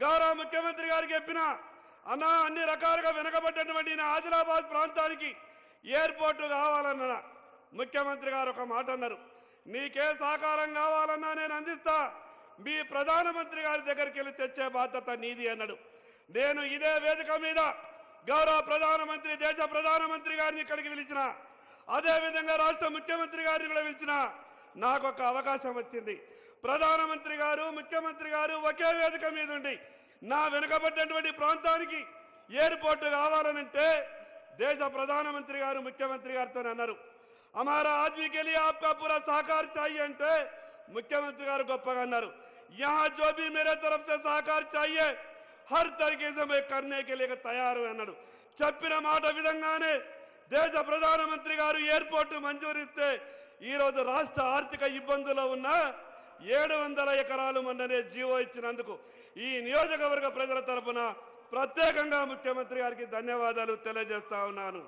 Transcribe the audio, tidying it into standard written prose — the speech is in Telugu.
గౌరవ ముఖ్యమంత్రి గారికి చెప్పిన అన్నా అన్ని రకాలుగా వెనకబడ్డటువంటి నా ఆదిలాబాద్ ప్రాంతానికి ఎయిర్పోర్టు కావాలన్నా ముఖ్యమంత్రి గారు ఒక మాట అన్నారు, నీకే సహకారం కావాలన్నా నేను అందిస్తా, మీ ప్రధానమంత్రి గారి దగ్గరికి వెళ్ళి తెచ్చే బాధ్యత నీది అన్నాడు. నేను ఇదే వేదిక మీద గౌరవ ప్రధానమంత్రి దేశ ప్రధానమంత్రి గారిని ఇక్కడికి పిలిచిన, అదేవిధంగా రాష్ట్ర ముఖ్యమంత్రి గారిని కూడా పిలిచిన, నాకు ఒక అవకాశం వచ్చింది. ప్రధానమంత్రి గారు ముఖ్యమంత్రి గారు ఒకే వేదిక మీద ఉండి నా వెనుకబడ్డటువంటి ప్రాంతానికి ఎయిర్పోర్టు కావాలనంటే దేశ ప్రధానమంత్రి గారు ముఖ్యమంత్రి గారితో అన్నారు, हमारा आदमी के लिए आपका पूरा सहकार चाहिए అంటే ముఖ్యమంత్రి గారు గొప్పగా అన్నారు, यहाँ जो भी मेरे तरफ से सहकार चाहिए हर तरीके से मैं करने के लिए तैयार हूं అన్నాడు. చెప్పిన మాట విధంగానే దేశ ప్రధానమంత్రి గారు ఎయిర్పోర్ట్ మంజూరు ఇస్తే ఈ రోజు రాష్ట్ర ఆర్థిక ఇబ్బందుల్లో ఉన్న 700 ఎకరాలు మొన్ననే జీవో ఇచ్చినందుకు ఈ నియోజకవర్గ ప్రజల తరపున ప్రత్యేకంగా ముఖ్యమంత్రి గారికి ధన్యవాదాలు తెలియజేస్తా ఉన్నాను.